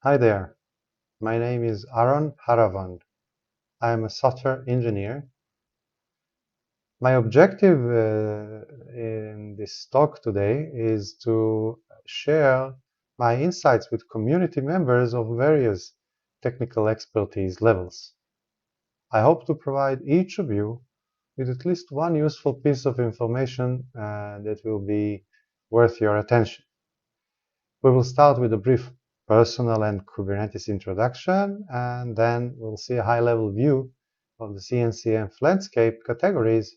Hi there, my name is Aharon Haravon. I am a software engineer. My objective in this talk today is to share my insights with community members of various technical expertise levels. I hope to provide each of you with at least one useful piece of information that will be worth your attention. We will start with a brief personal and Kubernetes introduction, and then we'll see a high-level view of the CNCF landscape categories,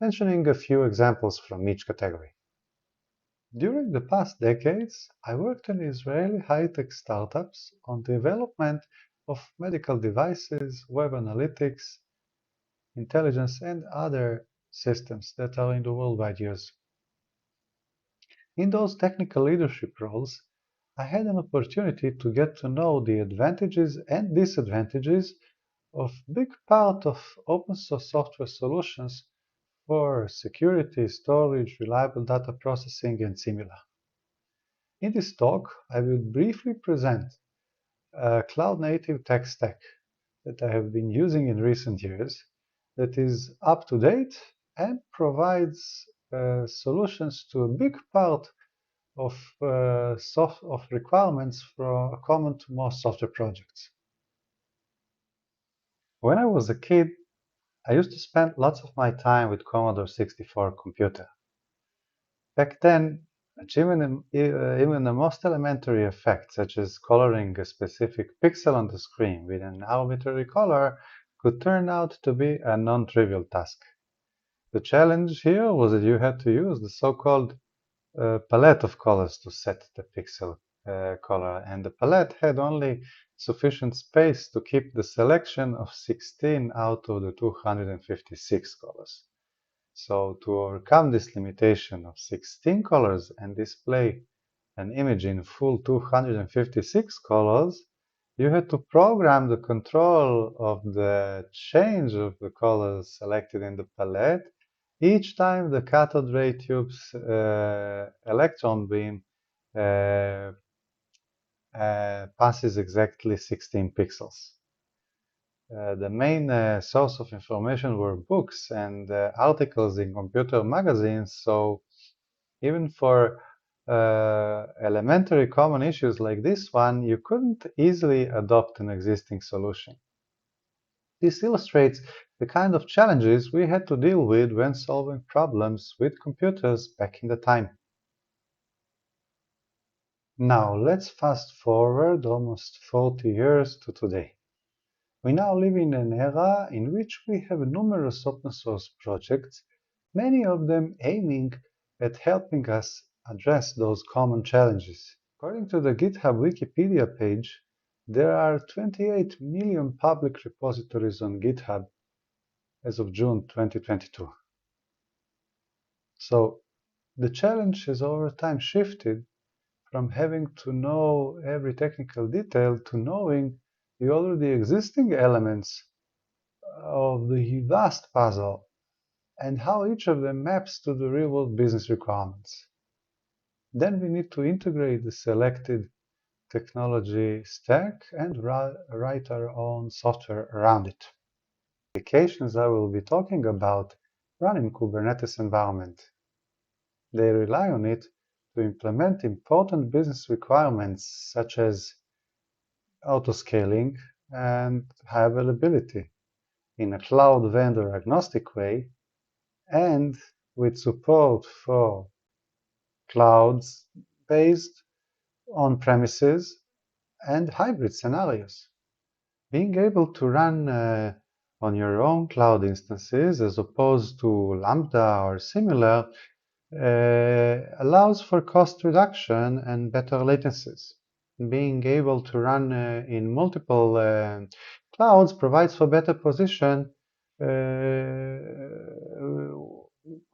mentioning a few examples from each category. During the past decades, I worked in Israeli high-tech startups on development of medical devices, web analytics, intelligence, and other systems that are in the worldwide use. In those technical leadership roles, I had an opportunity to get to know the advantages and disadvantages of big part of open source software solutions for security, storage, reliable data processing, and similar. In this talk, I will briefly present a cloud-native tech stack that I have been using in recent years that is up to date and provides solutions to a big part of requirements common to most software projects. When I was a kid, I used to spend lots of my time with Commodore 64 computer. Back then, even the most elementary effect, such as coloring a specific pixel on the screen with an arbitrary color, could turn out to be a non-trivial task. The challenge here was that you had to use the so-called palette of colors to set the pixel color, and the palette had only sufficient space to keep the selection of 16 out of the 256 colors. So to overcome this limitation of 16 colors and display an image in full 256 colors, you had to program the control of the change of the colors selected in the palette each time the cathode ray tube's electron beam passes exactly 16 pixels. The main source of information were books and articles in computer magazines, so even for elementary common issues like this one, you couldn't easily adopt an existing solution. This illustrates the kind of challenges we had to deal with when solving problems with computers back in the time. Now let's fast forward almost 40 years to today. We now live in an era in which we have numerous open source projects, many of them aiming at helping us address those common challenges. According to the GitHub Wikipedia page, there are 28 million public repositories on GitHub as of June 2022. So the challenge has over time shifted from having to know every technical detail to knowing the already existing elements of the vast puzzle and how each of them maps to the real-world business requirements. Then we need to integrate the selected technology stack and write our own software around it. Applications I will be talking about run in Kubernetes environment. They rely on it to implement important business requirements such as autoscaling and high availability in a cloud vendor agnostic way and with support for clouds based on-premises and hybrid scenarios. Being able to run on your own cloud instances as opposed to Lambda or similar allows for cost reduction and better latencies. Being able to run in multiple clouds provides for better position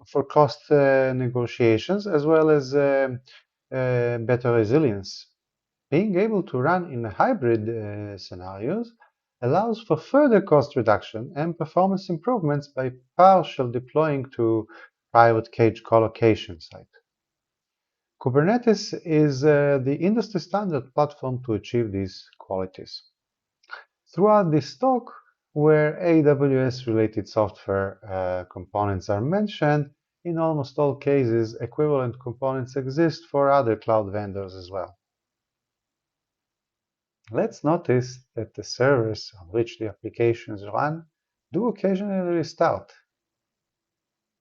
for cost negotiations as well as better resilience. Being able to run in hybrid scenarios allows for further cost reduction and performance improvements by partial deploying to private cage collocation site. Kubernetes is the industry standard platform to achieve these qualities. Throughout this talk, where AWS-related software components are mentioned, in almost all cases, equivalent components exist for other cloud vendors as well. Let's notice that the servers on which the applications run do occasionally restart.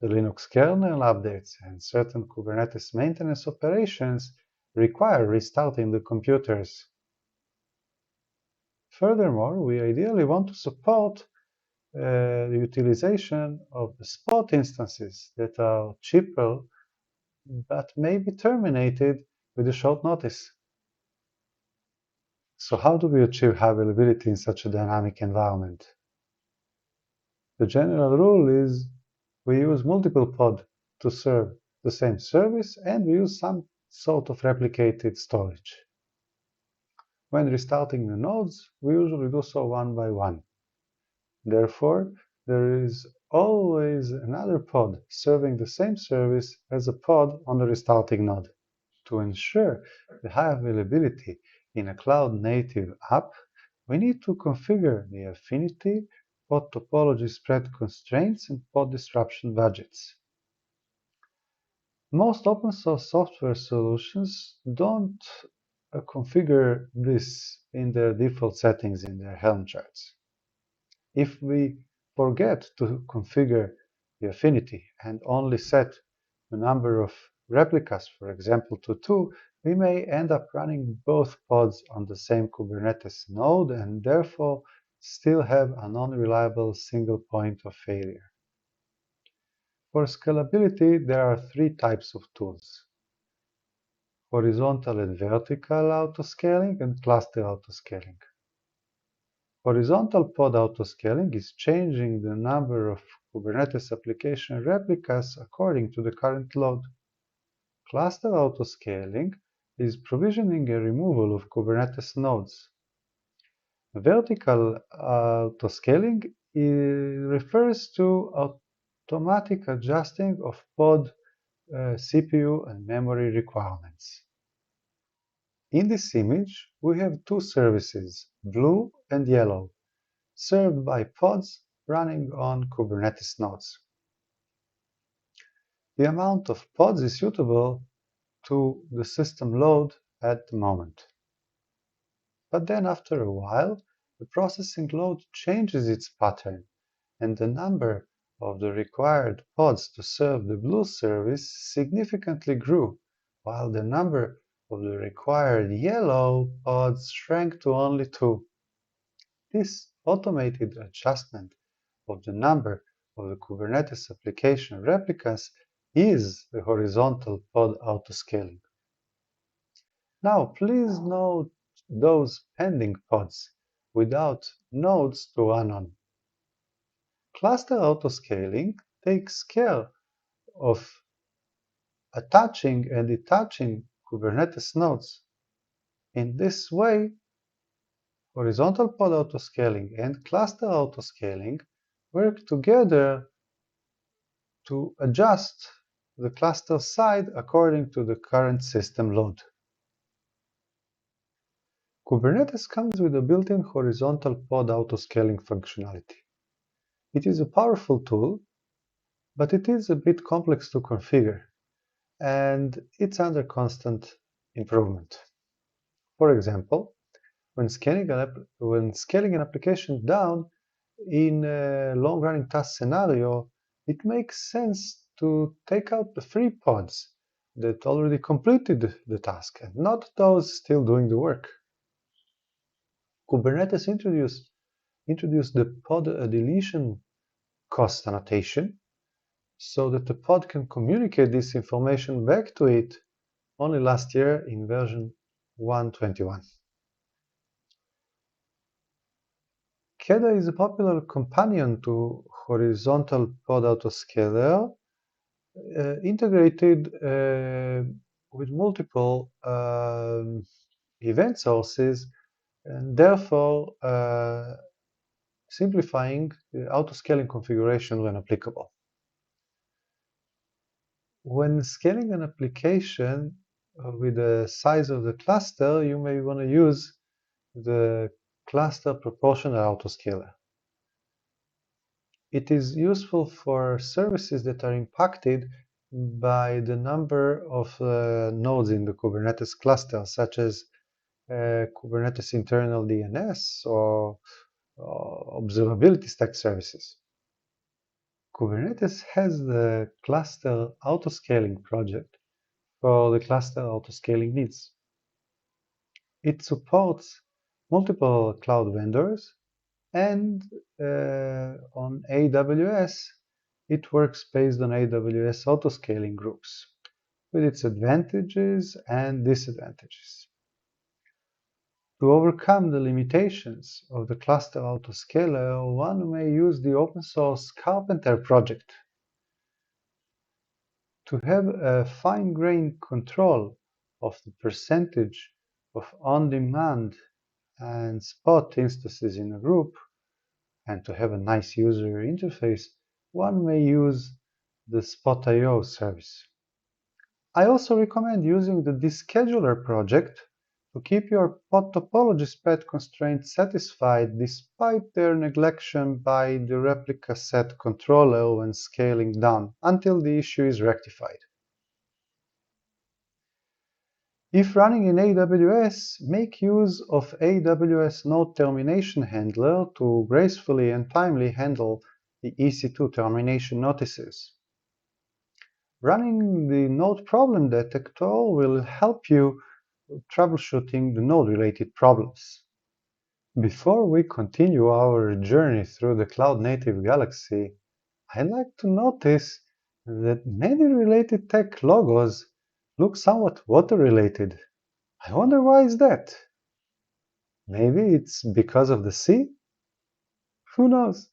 The Linux kernel updates and certain Kubernetes maintenance operations require restarting the computers. Furthermore, we ideally want to support the utilization of the spot instances that are cheaper but may be terminated with a short notice. So how do we achieve high availability in such a dynamic environment? The general rule is we use multiple pods to serve the same service, and we use some sort of replicated storage. When restarting the nodes, we usually do so one by one. Therefore, there is always another pod serving the same service as a pod on the restarting node. To ensure the high availability in a cloud-native app, we need to configure the affinity, pod topology spread constraints, and pod disruption budgets. Most open source software solutions don't configure this in their default settings in their Helm charts. If we forget to configure the affinity and only set the number of replicas, for example, to 2, we may end up running both pods on the same Kubernetes node and therefore still have a non-reliable single point of failure. For scalability, there are 3 types of tools: horizontal and vertical autoscaling and cluster autoscaling. Horizontal pod autoscaling is changing the number of Kubernetes application replicas according to the current load. Cluster autoscaling is provisioning a removal of Kubernetes nodes. Vertical autoscaling refers to automatic adjusting of pod CPU and memory requirements. In this image, we have 2 services, blue and yellow, served by pods running on Kubernetes nodes. The amount of pods is suitable to the system load at the moment. But then after a while, the processing load changes its pattern, and the number of the required pods to serve the blue service significantly grew, while the number of the required yellow pods shrank to only 2. This automated adjustment of the number of the Kubernetes application replicas is the horizontal pod autoscaling. Now, please note those pending pods without nodes to run on. Cluster autoscaling takes care of attaching and detaching Kubernetes nodes. In this way, horizontal pod autoscaling and cluster autoscaling work together to adjust the cluster side according to the current system load. Kubernetes comes with a built-in horizontal pod autoscaling functionality. It is a powerful tool, but it is a bit complex to configure, and it's under constant improvement. For example, when scaling an application down in a long-running task scenario, it makes sense to take out the 3 pods that already completed the task and not those still doing the work. Kubernetes introduced the pod deletion cost annotation so that the pod can communicate this information back to it only last year in version 1.21. KEDA is a popular companion to horizontal pod autoscaler integrated with multiple event sources and therefore simplifying the autoscaling configuration when applicable. When scaling an application, with the size of the cluster, you may want to use the cluster proportional autoscaler. It is useful for services that are impacted by the number of nodes in the Kubernetes cluster, such as Kubernetes internal DNS or observability stack services. Kubernetes has the cluster autoscaling project for the cluster autoscaling needs. It supports multiple cloud vendors, and on AWS, it works based on AWS autoscaling groups with its advantages and disadvantages. To overcome the limitations of the cluster autoscaler, one may use the open source Carpenter project to have a fine-grained control of the percentage of on-demand and spot instances in a group, and to have a nice user interface, one may use the Spot.io service. I also recommend using the Descheduler project to keep your pod topology spread constraints satisfied despite their neglection by the replica set controller when scaling down until the issue is rectified. If running in AWS, make use of AWS Node Termination Handler to gracefully and timely handle the EC2 termination notices. Running the node problem detector will help you troubleshooting the node-related problems. Before we continue our journey through the cloud-native galaxy, I'd like to notice that many related tech logos look somewhat water-related. I wonder why is that? Maybe it's because of the sea? Who knows?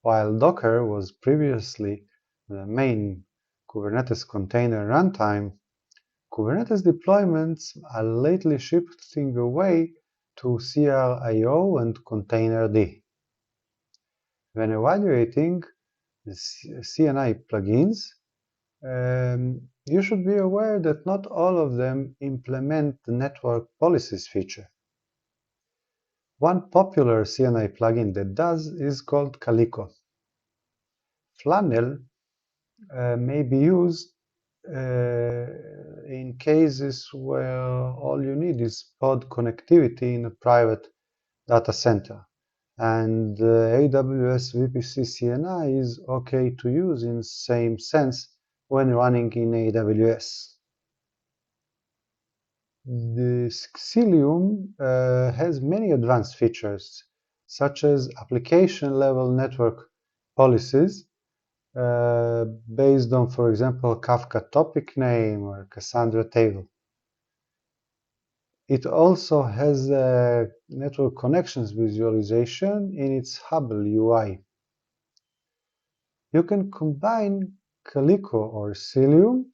While Docker was previously the main Kubernetes container runtime, Kubernetes deployments are lately shifting away to CRIO and Containerd. When evaluating the CNI plugins, you should be aware that not all of them implement the network policies feature. One popular CNI plugin that does is called Calico. Flannel may be used in cases where all you need is pod connectivity in a private data center. And AWS VPC CNI is okay to use in same sense when running in AWS. The Xilium has many advanced features, such as application-level network policies based on, for example, Kafka topic name or Cassandra table. It also has network connections visualization in its Hubble UI. You can combine Calico or Cilium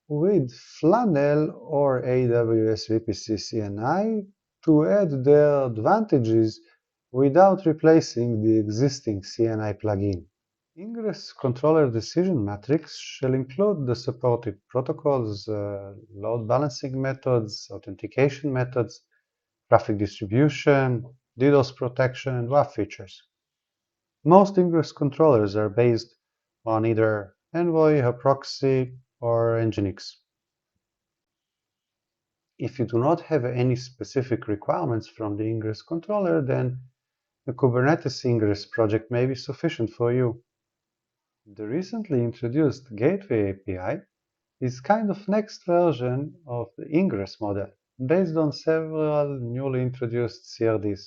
with Flannel or AWS VPC CNI to add their advantages without replacing the existing CNI plugin. Ingress controller decision matrix shall include the supported protocols, load balancing methods, authentication methods, traffic distribution, DDoS protection, and WAF features. Most ingress controllers are based on either Envoy, Proxy, or Nginx. If you do not have any specific requirements from the ingress controller, then the Kubernetes ingress project may be sufficient for you. The recently introduced Gateway API is kind of next version of the ingress model, based on several newly introduced CRDs.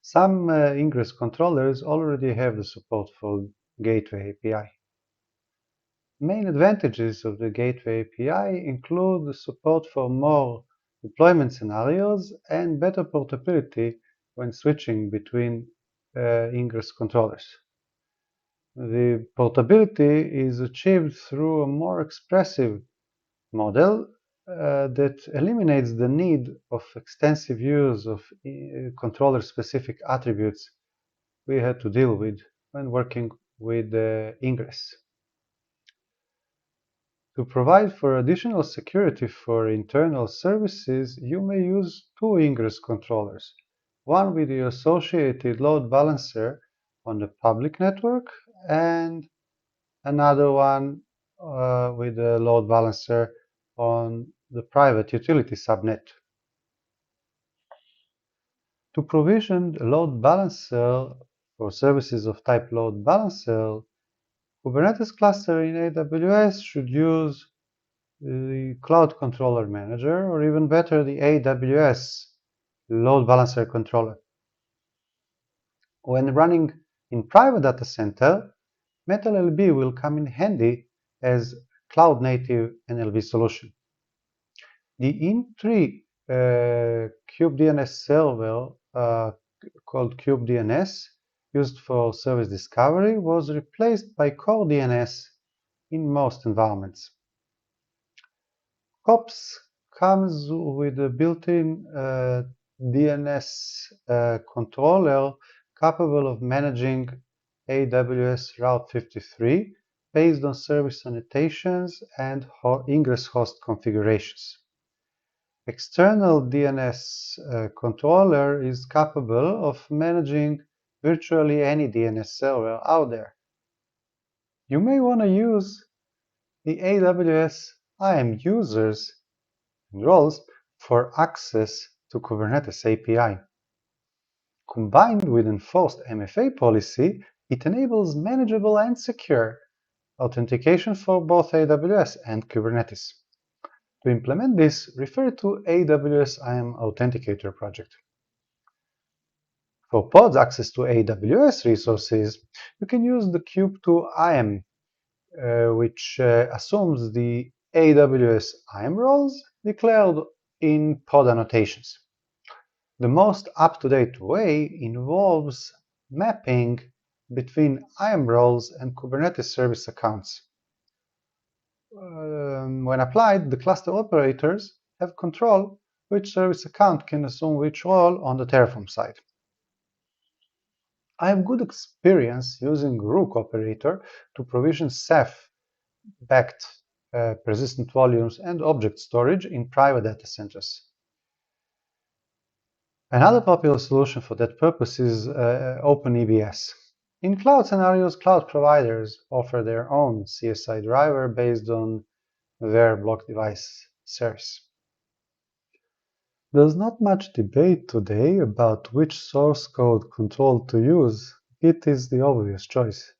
Some ingress controllers already have the support for Gateway API. Main advantages of the Gateway API include the support for more deployment scenarios and better portability when switching between ingress controllers. The portability is achieved through a more expressive model that eliminates the need of extensive use of controller-specific attributes we had to deal with when working with Ingress. To provide for additional security for internal services, you may use two ingress controllers, one with the associated load balancer on the public network and another one with a load balancer on the private utility subnet. To provision a load balancer for services of type load balancer, Kubernetes cluster in AWS should use the Cloud Controller Manager, or even better, the AWS Load Balancer Controller. When running in private data center, MetalLB will come in handy as cloud-native NLB solution. The in-tree kubedns server called kubedns used for service discovery was replaced by core DNS in most environments. COPS comes with a built-in DNS controller capable of managing AWS Route 53 based on service annotations and ingress host configurations. External DNS controller is capable of managing virtually any DNS server out there. You may want to use the AWS IAM users and roles for access to Kubernetes API. Combined with enforced MFA policy, it enables manageable and secure authentication for both AWS and Kubernetes. To implement this, refer to AWS IAM Authenticator project. For pods access to AWS resources, you can use the Kube2 IAM, which assumes the AWS IAM roles declared in pod annotations. The most up-to-date way involves mapping between IAM roles and Kubernetes service accounts. When applied, the cluster operators have control which service account can assume which role on the Terraform side. I have good experience using Rook operator to provision Ceph-backed persistent volumes and object storage in private data centers. Another popular solution for that purpose is OpenEBS. In cloud scenarios, cloud providers offer their own CSI driver based on their block device service. There's not much debate today about which source code control to use. Git is the obvious choice.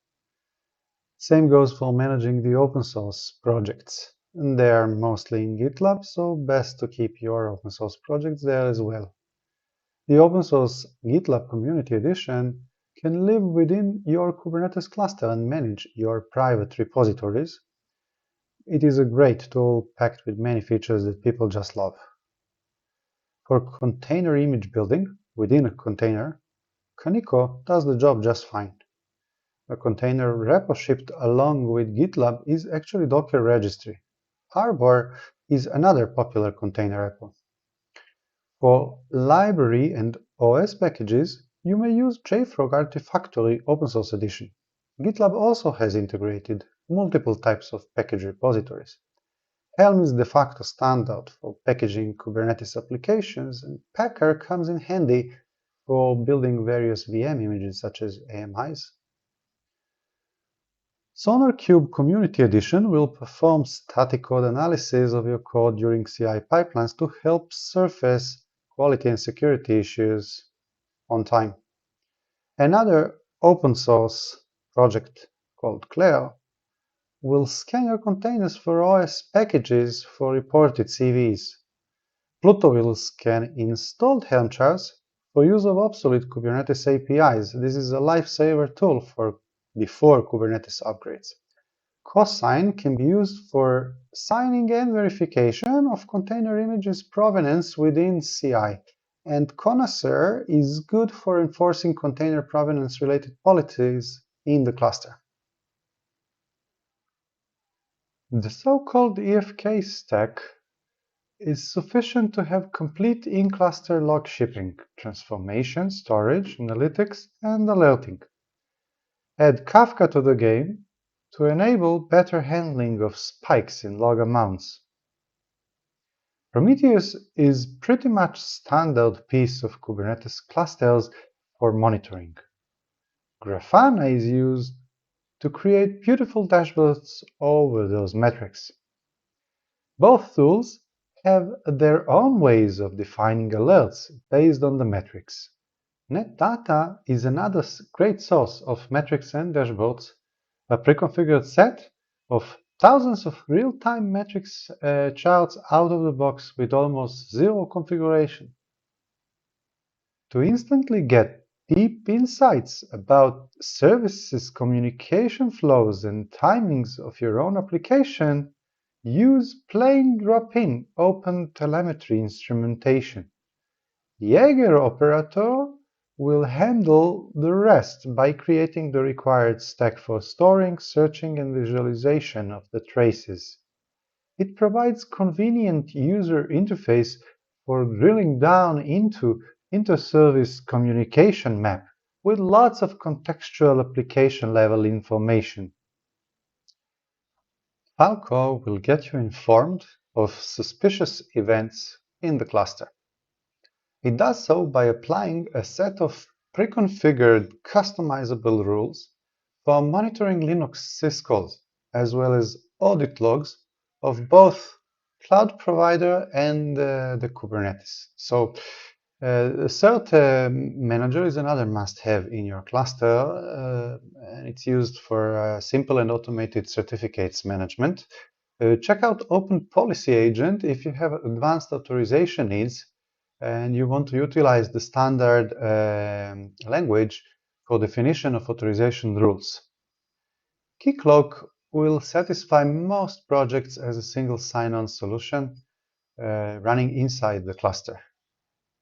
Same goes for managing the open source projects. And they are mostly in GitLab, so best to keep your open source projects there as well. The open source GitLab Community Edition can live within your Kubernetes cluster and manage your private repositories. It is a great tool packed with many features that people just love. For container image building within a container, Kaneko does the job just fine. A container repo shipped along with GitLab is actually Docker registry. Arbor is another popular container repo. For library and OS packages, you may use JFrog Artifactory Open Source Edition. GitLab also has integrated multiple types of package repositories. Helm is de facto standard for packaging Kubernetes applications, and Packer comes in handy for building various VM images such as AMIs. SonarQube Community Edition will perform static code analysis of your code during CI pipelines to help surface quality and security issues on time. Another open source project called Claire will scan your containers for OS packages for reported CVEs. Pluto will scan installed Helm charts for use of obsolete Kubernetes APIs. This is a lifesaver tool for before Kubernetes upgrades. Cosign can be used for signing and verification of container images provenance within CI. And Connoisseur is good for enforcing container provenance-related policies in the cluster. The so-called EFK stack is sufficient to have complete in-cluster log shipping, transformation, storage, analytics, and alerting. Add Kafka to the game to enable better handling of spikes in log amounts. Prometheus is pretty much standard piece of Kubernetes clusters for monitoring. Grafana is used to create beautiful dashboards over those metrics. Both tools have their own ways of defining alerts based on the metrics. NetData is another great source of metrics and dashboards, a preconfigured set of thousands of real-time metrics charts out of the box with almost zero configuration. To instantly get deep insights about services, communication flows, and timings of your own application, use plain drop-in open telemetry instrumentation. Jaeger operator will handle the rest by creating the required stack for storing, searching, and visualization of the traces. It provides convenient user interface for drilling down into inter-service communication map with lots of contextual application level information. Falco will get you informed of suspicious events in the cluster. It does so by applying a set of pre-configured customizable rules for monitoring Linux syscalls, as well as audit logs of both cloud provider and the Kubernetes. So the Cert Manager is another must-have in your cluster, and it's used for simple and automated certificates management. Check out Open Policy Agent if you have advanced authorization needs and you want to utilize the standard language for definition of authorization rules. Keycloak will satisfy most projects as a single sign-on solution running inside the cluster.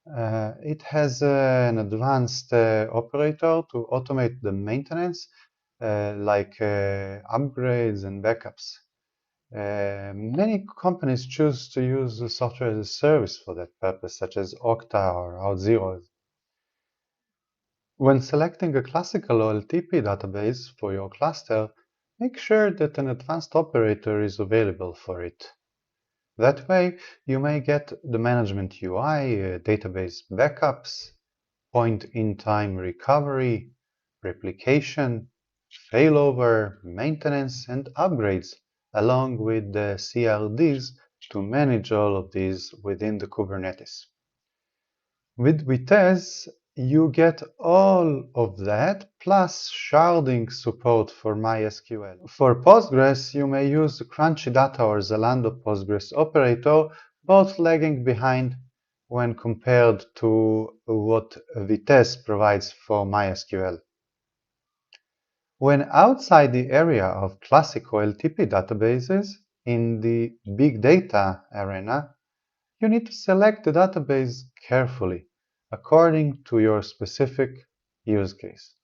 It has an advanced operator to automate the maintenance, like upgrades and backups. Many companies choose to use the software as a service for that purpose, such as Okta or Auth0. When selecting a classical OLTP database for your cluster, make sure that an advanced operator is available for it. That way, you may get the management UI, database backups, point-in-time recovery, replication, failover, maintenance, and upgrades, along with the CRDs to manage all of these within the Kubernetes. With Vitess, you get all of that plus sharding support for MySQL. For Postgres, you may use Crunchy Data or Zalando Postgres operator, both lagging behind when compared to what Vitess provides for MySQL. When outside the area of classic OLTP databases, in the big data arena, you need to select the database carefully, according to your specific use case.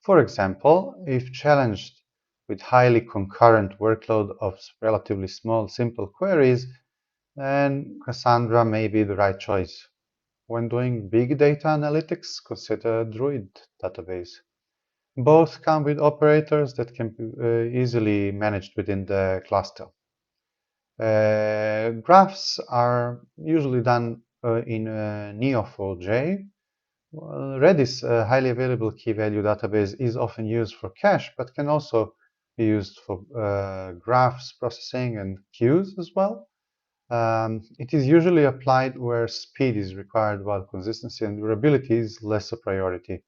For example, if challenged with highly concurrent workload of relatively small, simple queries, then Cassandra may be the right choice. When doing big data analytics, consider Druid database. Both come with operators that can be easily managed within the cluster. Graphs are usually done in Neo4j. Well, Redis, a highly available key-value database, is often used for cache, but can also be used for graphs processing and queues as well. It is usually applied where speed is required while consistency and durability is less a priority.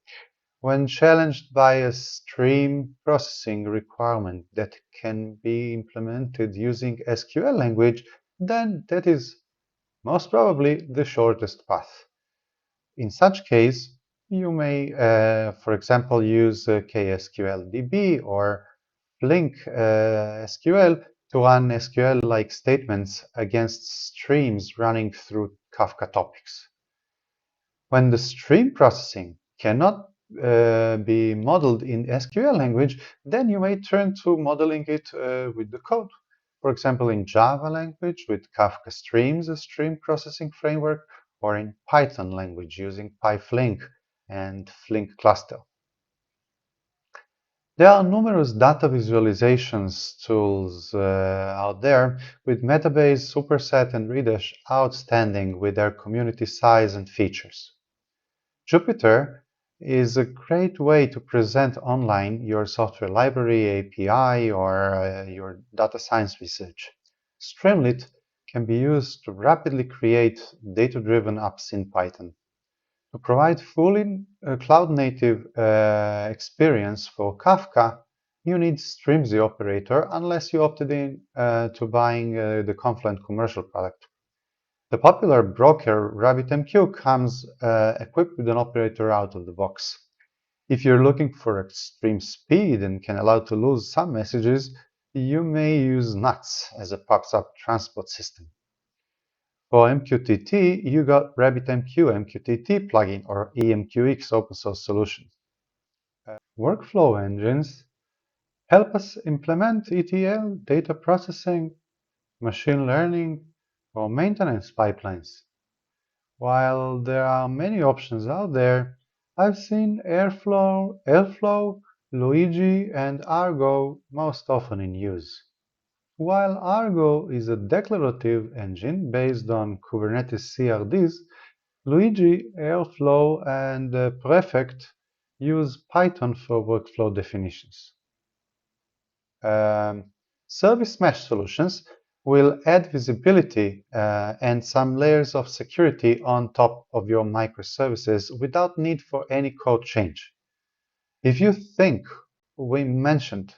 When challenged by a stream processing requirement that can be implemented using SQL language, then that is most probably the shortest path. In such case, you may, for example, use KSQLDB or Flink SQL to run SQL-like statements against streams running through Kafka topics. When the stream processing cannot be modeled in SQL language, then you may turn to modeling it with the code. For example, in Java language with Kafka Streams, a stream processing framework, or in Python language using PyFlink and Flink cluster. There are numerous data visualizations tools out there, with Metabase, Superset, and Redash outstanding with their community size and features. Jupyter is a great way to present online your software library, API, or your data science research. Streamlit can be used to rapidly create data-driven apps in Python. To provide fully cloud-native experience for Kafka, you need Streams the operator unless you opted in to buying the Confluent commercial product. The popular broker RabbitMQ comes equipped with an operator out of the box. If you're looking for extreme speed and can allow to lose some messages, you may use NUTS as a PubSub transport system. For MQTT, you got RabbitMQ MQTT plugin or EMQX open source solution. Workflow engines help us implement ETL, data processing, machine learning, or maintenance pipelines. While there are many options out there, I've seen Airflow, Luigi, and Argo most often in use. While Argo is a declarative engine based on Kubernetes CRDs, Luigi, Airflow, and Prefect use Python for workflow definitions. Um, Service mesh solutions will add visibility and some layers of security on top of your microservices without need for any code change. If you think we mentioned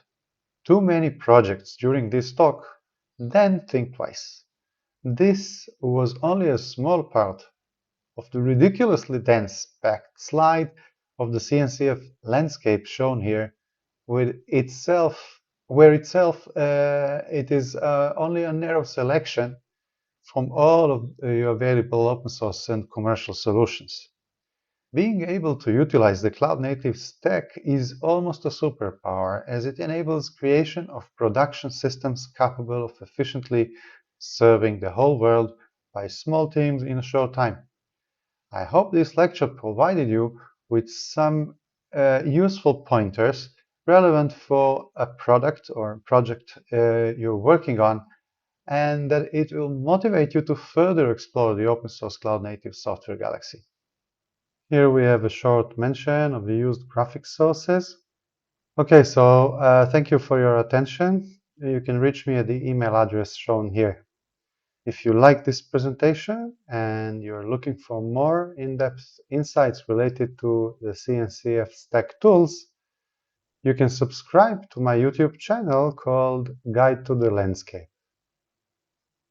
too many projects during this talk, then think twice. This was only a small part of the ridiculously dense packed slide of the CNCF landscape shown here, with itself, where itself it is only a narrow selection from all of your available open source and commercial solutions. Being able to utilize the cloud-native stack is almost a superpower, as it enables creation of production systems capable of efficiently serving the whole world by small teams in a short time. I hope this lecture provided you with some useful pointers relevant for a product or project you're working on, and that it will motivate you to further explore the open source cloud native software galaxy. Here we have a short mention of the used graphics sources. Okay, so thank you for your attention. You can reach me at the email address shown here. If you like this presentation and you're looking for more in-depth insights related to the CNCF stack tools, you can subscribe to my YouTube channel called Guide to the Landscape.